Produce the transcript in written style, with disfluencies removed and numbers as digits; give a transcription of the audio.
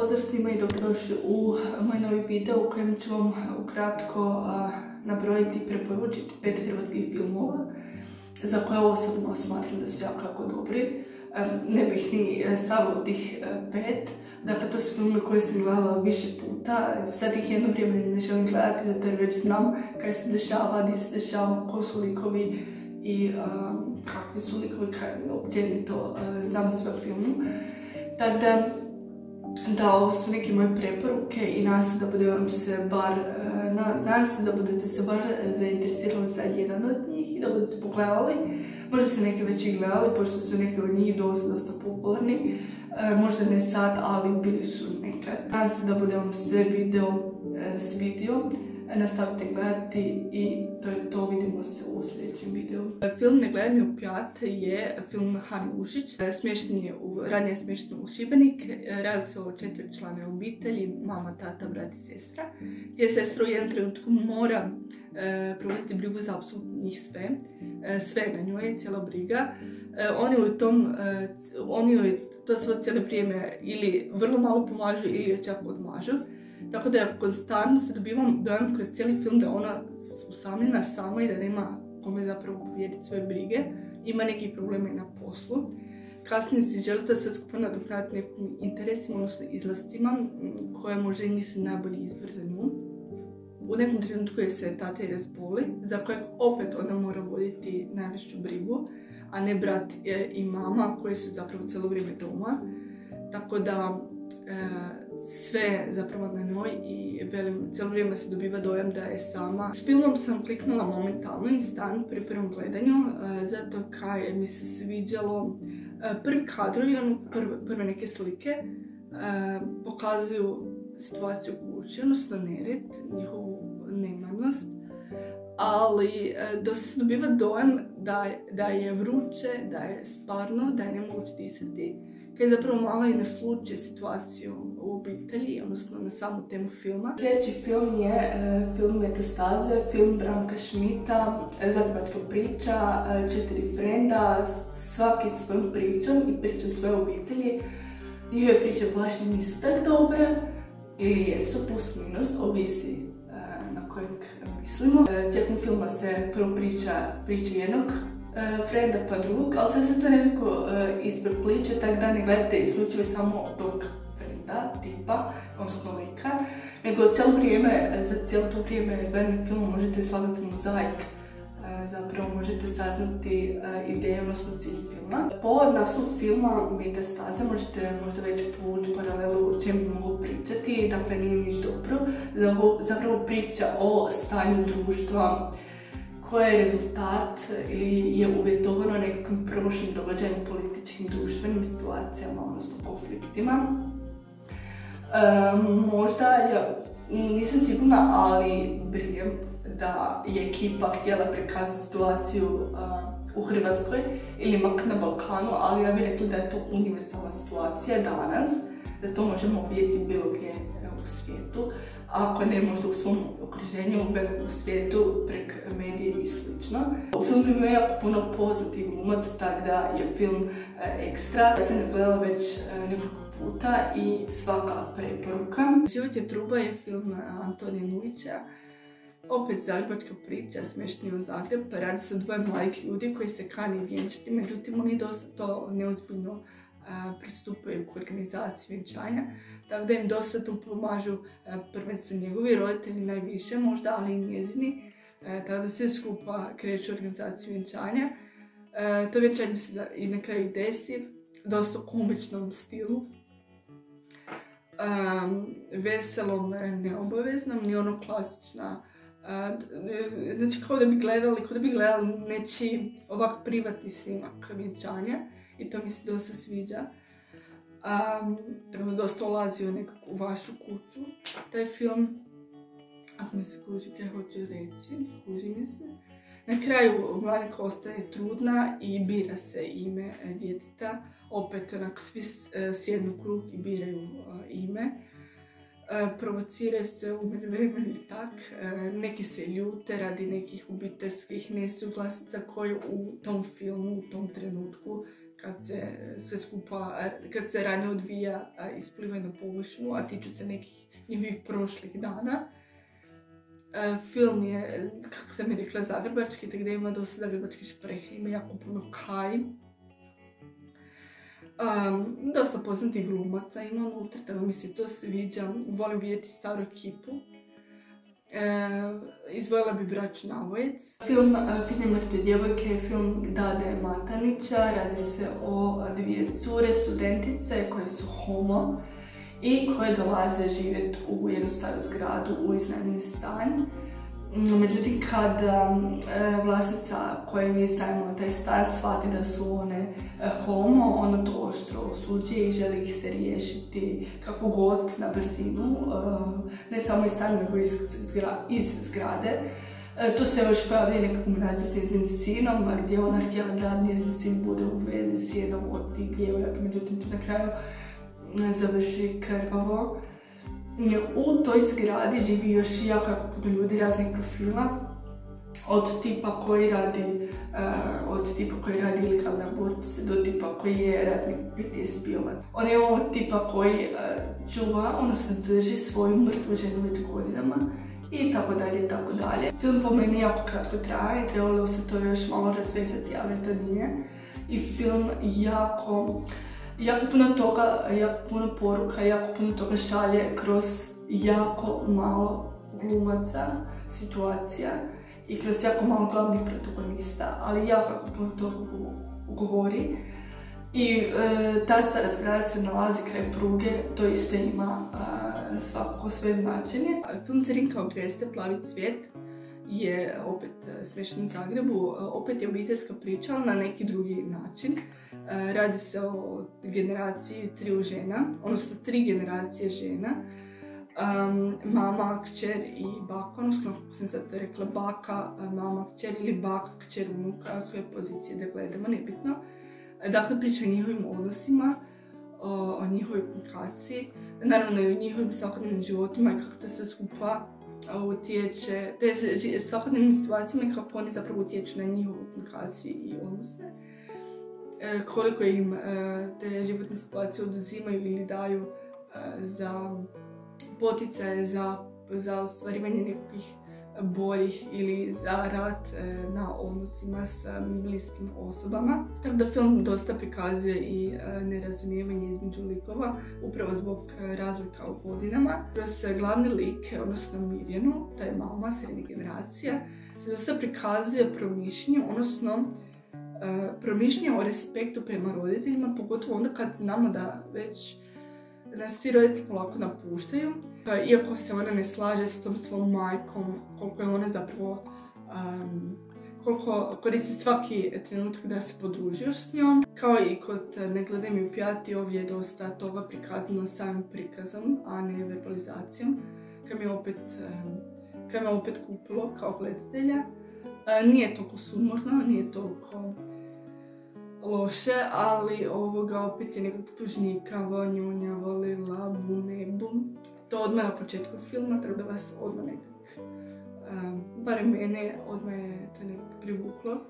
Pozdrav svima i dobrodošli u moj novi video u kojem ću vam ukratko nabrojiti i preporučiti 5 hrvatskih filmova za koje osobno smatram da su jako dobri. Ne bih ni stavila tih 5. Dakle, to su filme koje sam gledala više puta. Sad ih jedno vrijeme ne želim gledati zato jer već znam kaj se dešava, gdje se dešava, ko su likovi i kakvi su likovi, općenito znam sve o filmu. Tako da, ovo su neke moje preporuke i nadam se da budete se bar zainteresirali za jedan od njih i da budete pogledali. Možda se neke već i gledali, pošto su neke od njih dosta popularni. Možda ne sad, ali bili su nekad. Nadam se da bude vam se video svidio. Nastavite gledati i to je to, vidimo se u sljedećem videu. Film Ne gledaj mi u pjat je film Hane Ušić. Radnja je smješten u Šibenik. Radi se o 4-članoj obitelji, mama, tata, brat i sestra. Gdje sestra u jednom trenutku mora provesti brigu za apsolutno njih sve. Sve na njoj je cijela briga. Oni joj to svo cijelo vrijeme ili vrlo malo pomažu ili joj čak odmažu. Tako da konstantno se dobivam dojam kroz cijeli film da ona usamljena sama i da nema kome zapravo povjeriti svoje brige. Ima nekih problema i na poslu. Kasnije si želi to sve skupa nadoknaditi nekim interesima, odnosno izlascima koje možda i nisu najbolji izbor za nju. U nekom trenutku je se tata i razboli, za kojeg opet ona mora voditi najveću brigu, a ne brat i mama koji su zapravo cijelo vrijeme doma. Tako da sve zapravo na njoj i cijelo vrijeme se dobiva dojam da je sama. S filmom sam kliknula momentalno, instant, pri prvom gledanju, zato kaj mi se sviđalo. Prvi kadrovi, prve neke slike, pokazuju situaciju u kući, odnosno nered, njihovu nemarnost, ali dosta se dobiva dojam da je vruće, da je sparno, da je nemoguće disati, kaj zapravo malo i naslučuje situaciju u obitelji, odnosno na samu temu filma. Sljedeći film je film Metastaze, film Branka Šmita, zagrebačka priča, 4 frenda, svaki s svojom pričom i pričom svoje obitelji. Njihove priče baš nisu tak dobre, ili jesu, plus minus, ovisi na kojeg mislimo. Tijekom filma se prvo priča jednog frenda pa drugog, ali sve se to nekako isprepliče, tako da ne gledate isključivo samo tog frenda, tipa, odnosno lika, nego za cijelo to vrijeme gledanja filma možete slagati mozaik, zapravo možete saznati ideju, odnosno cilj filma. Po naslovu filma Metastaze možete možda već povući paralelu o čemu mogu pričati, dakle nije niš dobro. Zapravo priča o stanju društva koje je rezultat ili je uvjetovano nekakvim prošlim događajem, političkim, društvenim situacijama, odnosno konfliktima. Možda, nisam sigurna, ali brijem da je ekipa htjela prikazati situaciju u Hrvatskoj ili mak na Balkanu, ali ja bih rekla da je to univerzalna situacija danas, da to možemo vidjeti bilo gdje u svijetu, ako ne možda u svom okruženju, u svijetu, prek medije i sl. U filmu ima jako puno poznatih glumaca, tako da je film ekstra. Ja sam ga gledala već nekoliko puta i svaka preporuka. Život je truba je film Antonija Nulića. Opet zagrebačka priča, smješteni u Zagreb. Radi se o dvoje mladih ljudi koji se kani vjenčati, međutim oni dosta to neozbiljno pristupaju k organizaciji vjenčanja, tako da im dosta tu pomažu prvenstveno njegovi roditelji najviše možda, ali i njezini, tako da sve skupa kreću organizaciju vjenčanja. To vjenčanje se i na kraju desi, dosta komičnom stilu, veselom, neobaveznom, ni ono klasična. Znači kao da bi gledali nečiji ovak privatni snimak vjenčanja i to mi se dosta sviđa. Tako da dosta ulazi u nekakvu vašu kuću. Taj film, ako mi se kuži kaj hoću reći, kuži mi se. Na kraju Mladenka ostaje trudna i bira se ime djeteta. Opet onak svi sjednu u krug i biraju ime. Provociraju se u međuvremenu i tak. Neki se ljute radi nekih obiteljskih nesuglasica koje u tom filmu, u tom trenutku, kad se sve skupa, kad se radnja odvija, isplivaju na površinu, a tiču se nekih njihovih prošlih dana. Film je, kako sam je rekla, zagrebački, tako da ima dosta zagrebačkih špreha, ima jako puno kaj. Dosta poznatih glumaca ima unutra, tako mi se to sviđa. Volim vidjeti staru ekipu. Izdvojila bi Braću Navojec. Film Fine mrtve djevojke je film Dade Matanića. Radi se o dvije cure, studentice koje su homo i koje dolaze živjeti u jednu staru zgradu u iznajmljeni stan. Međutim, kad vlasnica koja im je iznajmila taj stan shvati da su one homo, ona to oštro osuđuje i želi ih se riješiti kako god na brzinu, ne samo iz stana nego iz zgrade. Tu se još pojavlja neka kombinacija s njezinim sinom, gdje ona htjela da njezin sin bude u vezi s jednom od tih djevojaka, međutim to na kraju završi krvavo. U toj zgradi živi još jako puno ljudi raznih profila, od tipa koji radi ilegalne abortuse do tipa koji je ratni PTSP-ovac. On je ovo tipa koji čuva, odnosno drži svoju mrtvu ženu već godinama i tako dalje i tako dalje. Film po meni jako kratko traje, trebalo se to još malo razvezati, ali to nije. I film jako puno toga, jako puno poruka, jako puno toga šalje kroz jako malo glumaca, situacija i kroz jako malo glavnih protagonista, ali jako puno toga govori. I ta stara zgrada se nalazi kraj pruge, to isto ima svakako sve značenje. Film Zrinka Ogreste, Plavi cvijet je opet smješten u Zagrebu, opet je obiteljska priča, ali na neki drugi način. Radi se o generaciji triju žena, odnosno 3 generacije žena. Mama, kćer i baka, odnosno kako sam sad to rekla, baka, mama, kćer ili baka, kćer, unuka, s koje pozicije da gledamo, nebitno. Dakle, priča o njihovim odnosima, o njihovoj komunikaciji, naravno i o njihovim svakodnevnim životima i kako to sve skupa utječe, te svakodnevnim situacijama i kako oni zapravo utječu na njihovu komunikaciju i odnose. Koliko im te životne situacije oduzimaju ili daju za poticaje, za ostvarivanje nekakvih boljih ili za rad na odnosima s bliskim osobama. Tako da film dosta prikazuje i nerazumijevanje između likova, upravo zbog razlika u godinama. Kroz glavni lik, odnosno Mirjanu, to je mama srednje generacije, se dosta prikazuje promišljanje, odnosno promišljanje o respektu prema roditeljima, pogotovo onda kad znamo da već nas ti roditelji polako napuštaju. Iako se ona ne slaže s tom svom majkom, koliko je ona zapravo, koliko koristi svaki trenutak da se podruži još s njom. Kao i kod Ne gledaj mi u pjati, ovdje je dosta toga prikazano samim prikazom, a ne verbalizacijom, kad me opet kupilo kao gledatelja. Nije toliko sumorno, nije toliko loše, ali ovoga opet je nekako tužnikavo, njunjavo, lila, bu. To odmah na početku filma, tako da vas odmah nekak, barem mene, odmah je to nekak privuklo.